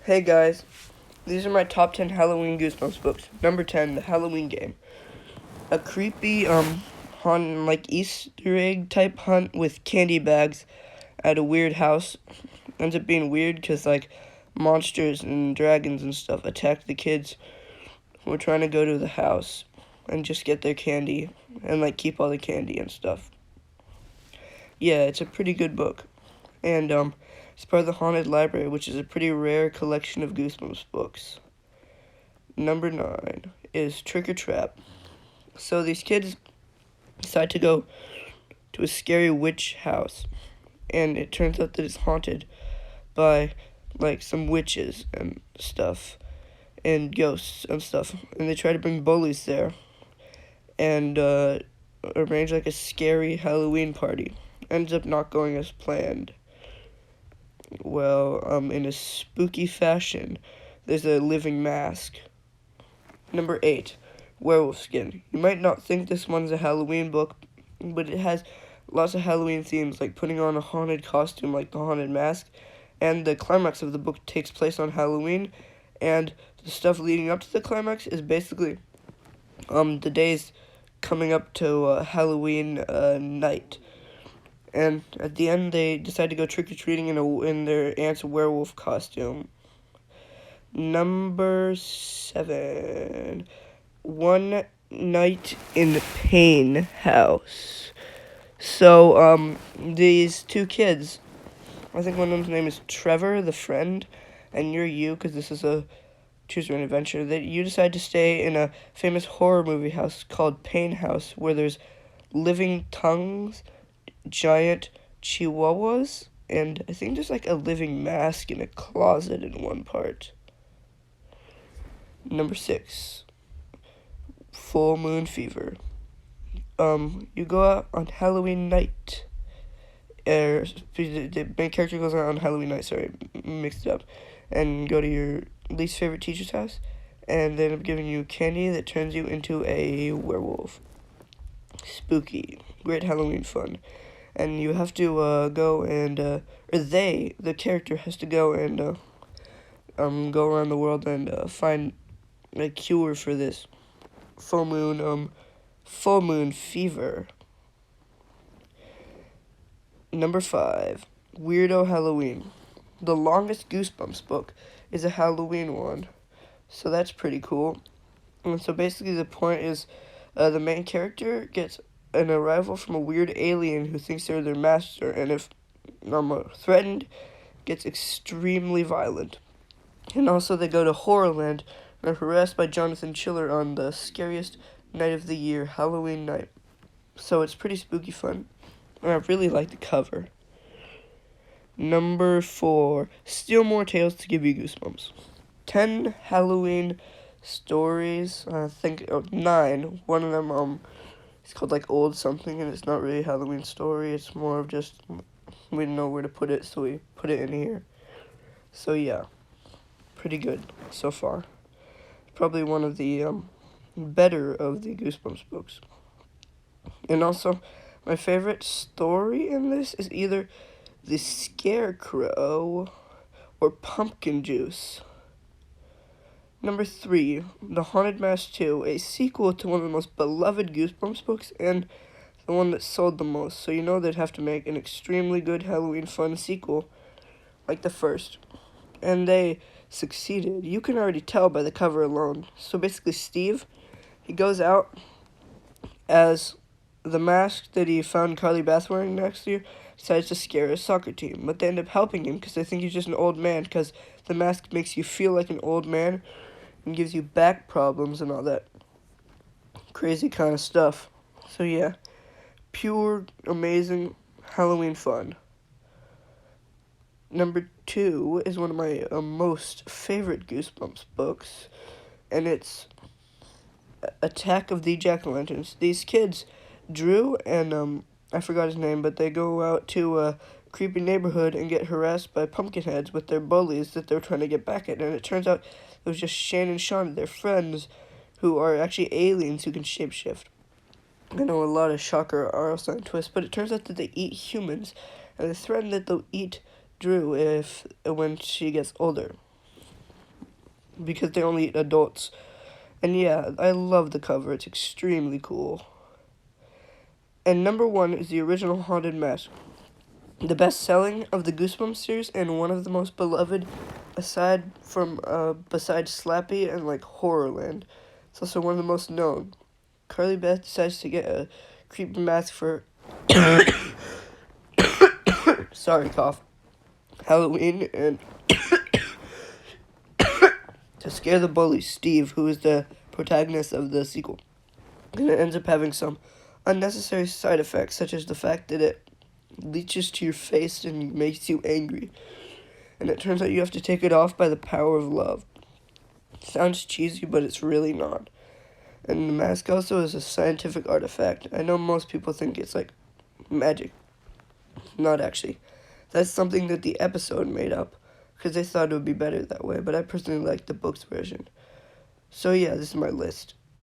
Hey guys, these are my top 10 Halloween Goosebumps books. Number 10, The Halloween Game. A creepy, Easter egg type hunt with candy bags at a weird house. Ends up being weird because, monsters and dragons and stuff attack the kids who are trying to go to the house and just get their candy and, keep all the candy and stuff. Yeah, it's a pretty good book. And, it's part of the Haunted Library, which is a pretty rare collection of Goosebumps books. Number 9 is Trick or Trap. So these kids decide to go to a scary witch house, and it turns out that it's haunted by, some witches and stuff, and ghosts and stuff. And they try to bring bullies there, and arrange, a scary Halloween party. Ends up not going as planned. Well, in a spooky fashion, there's a living mask. Number 8, Werewolf Skin. You might not think this one's a Halloween book, but it has lots of Halloween themes, like putting on a haunted costume like the haunted mask, and the climax of the book takes place on Halloween, and the stuff leading up to the climax is basically the days coming up to Halloween night. And at the end, they decide to go trick-or-treating in their aunt's werewolf costume. Number 7, One Night in the Pain House. So, these two kids, I think one of them's name is Trevor, the friend, and you're you, because this is a choose your own adventure, that you decide to stay in a famous horror movie house called Pain House, where there's living tongues, giant chihuahuas, and I think there's a living mask in a closet in one part. Number 6, Full Moon Fever. You go out on Halloween night. The main character goes out on Halloween night, mixed it up, and go to your least favorite teacher's house, and they end up giving you candy that turns you into a werewolf. Spooky. Great Halloween fun. And you have to go and, the character has to go and go around the world and find a cure for this full moon fever. Number 5, Weirdo Halloween. The longest Goosebumps book is a Halloween one, so that's pretty cool. And so basically the point is the main character gets an arrival from a weird alien who thinks they're their master, and if threatened, gets extremely violent. And also they go to Horrorland and are harassed by Jonathan Chiller on the scariest night of the year, Halloween night. So it's pretty spooky fun, and I really like the cover. Number 4, Still More Tales to Give You Goosebumps. 10 Halloween stories, I think 9. One of them, it's called Old Something, and it's not really a Halloween story. It's more of just, we didn't know where to put it, so we put it in here. So yeah, pretty good so far. Probably one of the better of the Goosebumps books. And also, my favorite story in this is either The Scarecrow or Pumpkin Juice. Number 3, The Haunted Mask 2, a sequel to one of the most beloved Goosebumps books and the one that sold the most. So you know they'd have to make an extremely good Halloween fun sequel like the first. And they succeeded. You can already tell by the cover alone. So basically Steve, he goes out as the mask that he found Carly Bath wearing next year, decides to scare his soccer team. But they end up helping him because they think he's just an old man, because the mask makes you feel like an old man and gives you back problems and all that crazy kind of stuff. So yeah, pure, amazing Halloween fun. Number 2 is one of my most favorite Goosebumps books, and it's Attack of the Jack-o'-lanterns. These kids, Drew and I forgot his name, but they go out to a creepy neighborhood and get harassed by pumpkinheads with their bullies that they're trying to get back at. And it turns out it was just Shane and Sean, their friends, who are actually aliens who can shapeshift. I know a lot of shocker R.L. Stein twists, but it turns out that they eat humans, and they threaten that they'll eat Drew when she gets older. because they only eat adults. And yeah, I love the cover. It's extremely cool. And number 1 is the original Haunted Mask. The best selling of the Goosebumps series and one of the most beloved besides Slappy and like Horrorland. It's also one of the most known. Carly Beth decides to get a creepy mask for sorry cough. Halloween and to scare the bully Steve, who is the protagonist of the sequel. And it ends up having some unnecessary side effects, such as the fact that it leaches to your face and makes you angry. And it turns out you have to take it off by the power of love. Sounds cheesy, but it's really not. And the mask also is a scientific artifact. I know most people think it's like magic. Not actually. That's something that the episode made up, because they thought it would be better that way, but I personally like the book's version. So yeah, this is my list.